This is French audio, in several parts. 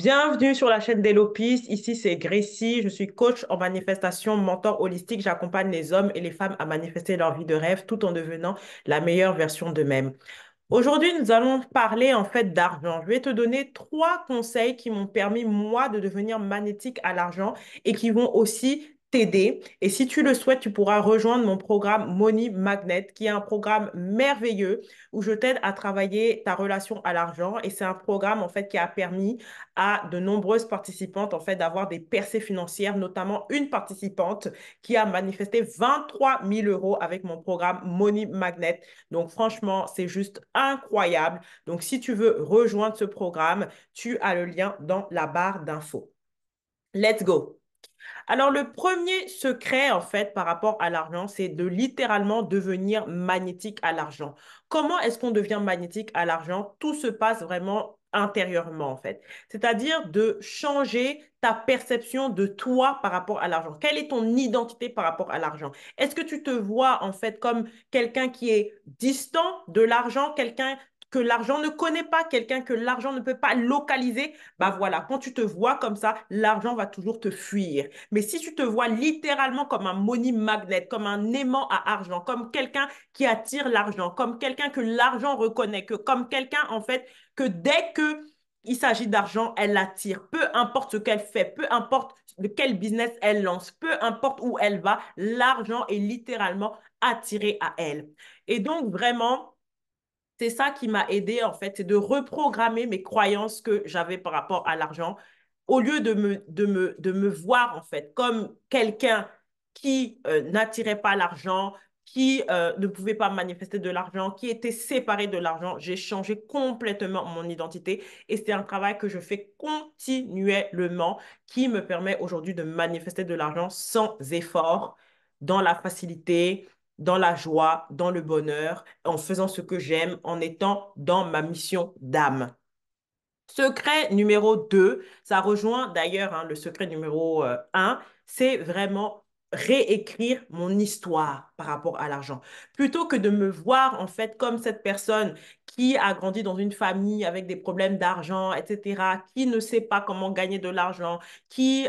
Bienvenue sur la chaîne d'Elopis. Ici, c'est Gracie. Je suis coach en manifestation, mentor holistique. J'accompagne les hommes et les femmes à manifester leur vie de rêve tout en devenant la meilleure version d'eux-mêmes. Aujourd'hui, nous allons parler en fait d'argent. Je vais te donner trois conseils qui m'ont permis, moi, de devenir magnétique à l'argent et qui vont aussi t'aider. Et si tu le souhaites, tu pourras rejoindre mon programme Money Magnet, qui est un programme merveilleux où je t'aide à travailler ta relation à l'argent. Et c'est un programme en fait qui a permis à de nombreuses participantes en fait d'avoir des percées financières, notamment une participante qui a manifesté 23 000 euros avec mon programme Money Magnet. Donc, franchement, c'est juste incroyable. Donc, si tu veux rejoindre ce programme, tu as le lien dans la barre d'infos. Let's go. Alors, le premier secret, en fait, par rapport à l'argent, c'est de littéralement devenir magnétique à l'argent. Comment est-ce qu'on devient magnétique à l'argent? Tout se passe vraiment intérieurement, en fait. C'est-à-dire de changer ta perception de toi par rapport à l'argent. Quelle est ton identité par rapport à l'argent? Est-ce que tu te vois, en fait, comme quelqu'un qui est distant de l'argent, quelqu'un que l'argent ne connaît pas, quelqu'un que l'argent ne peut pas localiser? Bah voilà, quand tu te vois comme ça, l'argent va toujours te fuir. Mais si tu te vois littéralement comme un money magnet, comme un aimant à argent, comme quelqu'un qui attire l'argent, comme quelqu'un que l'argent reconnaît, comme quelqu'un en fait que dès que il s'agit d'argent, elle l'attire. Peu importe ce qu'elle fait, peu importe de quel business elle lance, peu importe où elle va, l'argent est littéralement attiré à elle. Et donc vraiment, c'est ça qui m'a aidé en fait, c'est de reprogrammer mes croyances que j'avais par rapport à l'argent, au lieu de me voir en fait comme quelqu'un qui n'attirait pas l'argent, qui ne pouvait pas manifester de l'argent, qui était séparé de l'argent. J'ai changé complètement mon identité et c'est un travail que je fais continuellement qui me permet aujourd'hui de manifester de l'argent sans effort, dans la facilité, dans la joie, dans le bonheur, en faisant ce que j'aime, en étant dans ma mission d'âme. Secret numéro 2, ça rejoint d'ailleurs le secret numéro 1, c'est vraiment réécrire mon histoire par rapport à l'argent. Plutôt que de me voir en fait comme cette personne qui a grandi dans une famille avec des problèmes d'argent, etc., qui ne sait pas comment gagner de l'argent, qui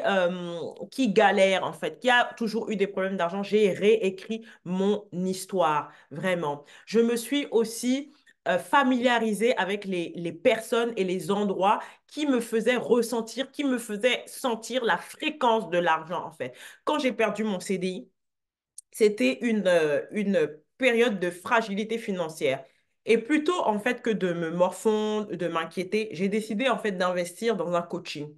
galère en fait, qui a toujours eu des problèmes d'argent, j'ai réécrit mon histoire, vraiment. Je me suis aussi familiarisée avec les personnes et les endroits qui me faisaient ressentir, qui me faisaient sentir la fréquence de l'argent, en fait. Quand j'ai perdu mon CDI, c'était une période de fragilité financière. Et plutôt, en fait, que de me morfondre, de m'inquiéter, j'ai décidé, en fait, d'investir dans un coaching.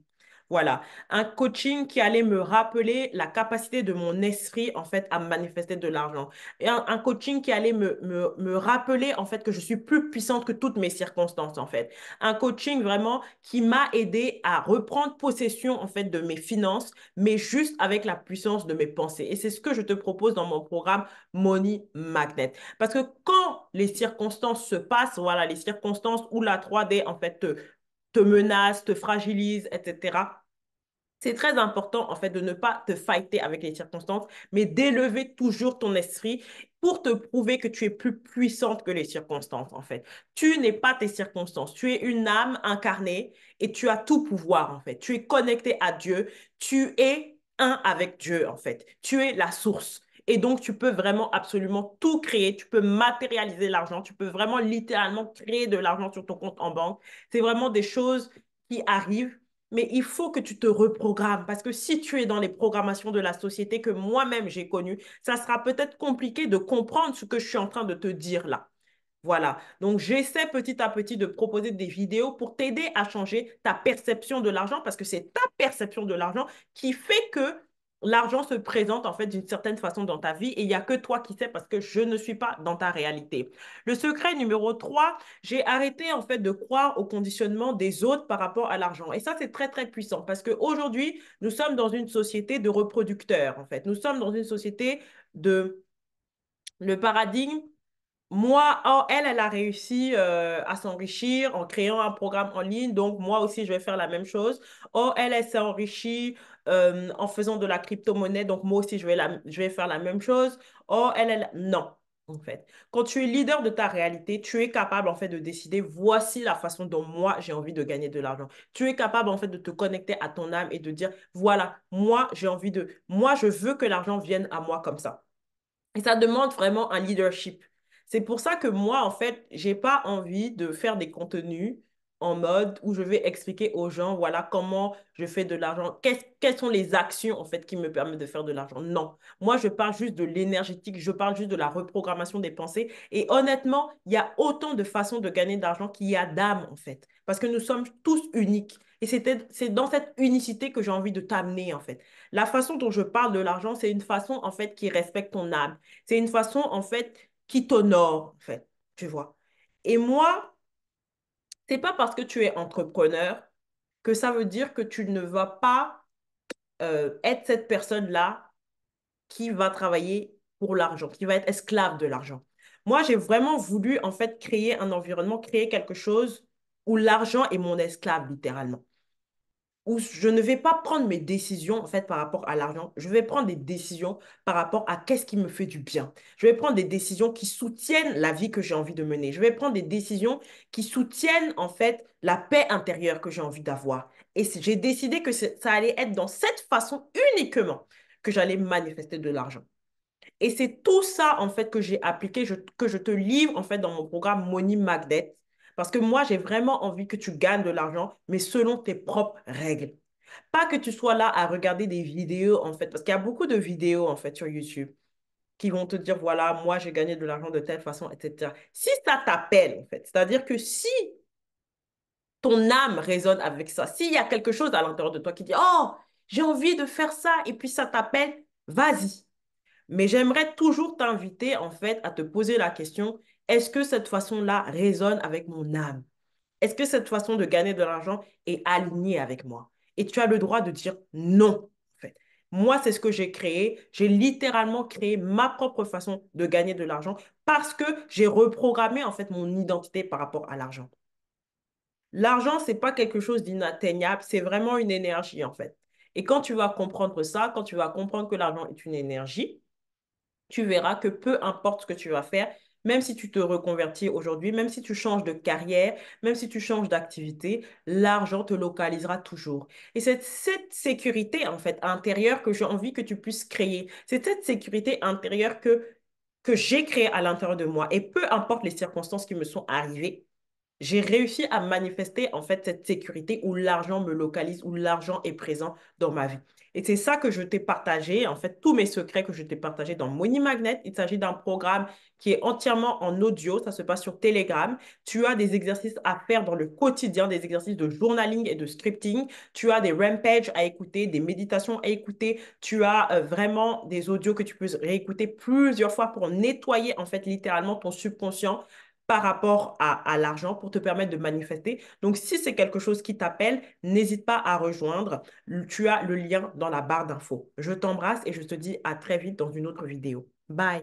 Voilà, un coaching qui allait me rappeler la capacité de mon esprit, en fait, à manifester de l'argent. Et un coaching qui allait me rappeler, en fait, que je suis plus puissante que toutes mes circonstances, en fait. Un coaching vraiment qui m'a aidé à reprendre possession, en fait, de mes finances, mais juste avec la puissance de mes pensées. Et c'est ce que je te propose dans mon programme Money Magnet. Parce que quand les circonstances se passent, voilà, les circonstances où la 3D, en fait, te menace, te fragilise, etc., c'est très important, en fait, de ne pas te fighter avec les circonstances, mais d'élever toujours ton esprit pour te prouver que tu es plus puissante que les circonstances, en fait. Tu n'es pas tes circonstances. Tu es une âme incarnée et tu as tout pouvoir, en fait. Tu es connecté à Dieu. Tu es un avec Dieu, en fait. Tu es la source. Et donc, tu peux vraiment absolument tout créer. Tu peux matérialiser l'argent. Tu peux vraiment littéralement créer de l'argent sur ton compte en banque. C'est vraiment des choses qui arrivent, mais il faut que tu te reprogrammes parce que si tu es dans les programmations de la société que moi-même j'ai connues, ça sera peut-être compliqué de comprendre ce que je suis en train de te dire là. Voilà. Donc, j'essaie petit à petit de proposer des vidéos pour t'aider à changer ta perception de l'argent parce que c'est ta perception de l'argent qui fait que l'argent se présente en fait d'une certaine façon dans ta vie et il n'y a que toi qui sais parce que je ne suis pas dans ta réalité. Le secret numéro 3, j'ai arrêté en fait de croire au conditionnement des autres par rapport à l'argent. Et ça, c'est très, très puissant parce qu'aujourd'hui, nous sommes dans une société de reproducteurs en fait. Nous sommes dans une société de... Le paradigme moi, oh, elle a réussi à s'enrichir en créant un programme en ligne. Donc, moi aussi, je vais faire la même chose. Oh, elle s'est enrichie en faisant de la crypto-monnaie. Donc, moi aussi, je vais faire la même chose. Oh, non. en fait. Quand tu es leader de ta réalité, tu es capable, en fait, de décider, voici la façon dont moi, j'ai envie de gagner de l'argent. Tu es capable, en fait, de te connecter à ton âme et de dire, voilà, moi, je veux que l'argent vienne à moi comme ça. Et ça demande vraiment un leadership. C'est pour ça que moi, en fait, j'ai pas envie de faire des contenus en mode où je vais expliquer aux gens, voilà comment je fais de l'argent, quelles sont les actions, en fait, qui me permettent de faire de l'argent. Non. Moi, je parle juste de l'énergétique, je parle juste de la reprogrammation des pensées. Et honnêtement, il y a autant de façons de gagner de l'argent qu'il y a d'âmes, en fait. Parce que nous sommes tous uniques. Et c'est dans cette unicité que j'ai envie de t'amener, en fait. La façon dont je parle de l'argent, c'est une façon, en fait, qui respecte ton âme. C'est une façon, en fait, qui t'honore, en fait, tu vois. Et moi, c'est pas parce que tu es entrepreneur que ça veut dire que tu ne vas pas être cette personne-là qui va travailler pour l'argent, qui va être esclave de l'argent. Moi, j'ai vraiment voulu, en fait, créer un environnement, créer quelque chose où l'argent est mon esclave, littéralement, où je ne vais pas prendre mes décisions en fait par rapport à l'argent, je vais prendre des décisions par rapport à qu'est-ce qui me fait du bien. Je vais prendre des décisions qui soutiennent la vie que j'ai envie de mener. Je vais prendre des décisions qui soutiennent en fait la paix intérieure que j'ai envie d'avoir. Et j'ai décidé que ça allait être dans cette façon uniquement que j'allais manifester de l'argent. Et c'est tout ça, en fait, que j'ai appliqué, que je te livre, en fait, dans mon programme Money Magnet. Parce que moi, j'ai vraiment envie que tu gagnes de l'argent, mais selon tes propres règles. Pas que tu sois là à regarder des vidéos, en fait, parce qu'il y a beaucoup de vidéos, en fait, sur YouTube qui vont te dire, voilà, moi, j'ai gagné de l'argent de telle façon, etc. Si ça t'appelle, en fait, c'est-à-dire que si ton âme résonne avec ça, s'il y a quelque chose à l'intérieur de toi qui dit, oh, j'ai envie de faire ça, et puis ça t'appelle, vas-y. Mais j'aimerais toujours t'inviter, en fait, à te poser la question, est-ce que cette façon-là résonne avec mon âme? Est-ce que cette façon de gagner de l'argent est alignée avec moi? Et tu as le droit de dire non, en fait. Moi, c'est ce que j'ai créé. J'ai littéralement créé ma propre façon de gagner de l'argent parce que j'ai reprogrammé, en fait, mon identité par rapport à l'argent. L'argent, c'est pas quelque chose d'inatteignable, c'est vraiment une énergie, en fait. Et quand tu vas comprendre ça, quand tu vas comprendre que l'argent est une énergie, tu verras que peu importe ce que tu vas faire, même si tu te reconvertis aujourd'hui, même si tu changes de carrière, même si tu changes d'activité, l'argent te localisera toujours. Et c'est cette sécurité, en fait, intérieure que j'ai envie que tu puisses créer. C'est cette sécurité intérieure que j'ai créée à l'intérieur de moi. Et peu importe les circonstances qui me sont arrivées, j'ai réussi à manifester en fait cette sécurité où l'argent me localise, où l'argent est présent dans ma vie. Et c'est ça que je t'ai partagé, en fait, tous mes secrets que je t'ai partagés dans Money Magnet. Il s'agit d'un programme qui est entièrement en audio, ça se passe sur Telegram. Tu as des exercices à faire dans le quotidien, des exercices de journaling et de scripting. Tu as des rampages à écouter, des méditations à écouter. Tu as vraiment des audios que tu peux réécouter plusieurs fois pour nettoyer en fait littéralement ton subconscient par rapport à l'argent pour te permettre de manifester. Donc, si c'est quelque chose qui t'appelle, n'hésite pas à rejoindre. Tu as le lien dans la barre d'infos. Je t'embrasse et je te dis à très vite dans une autre vidéo. Bye.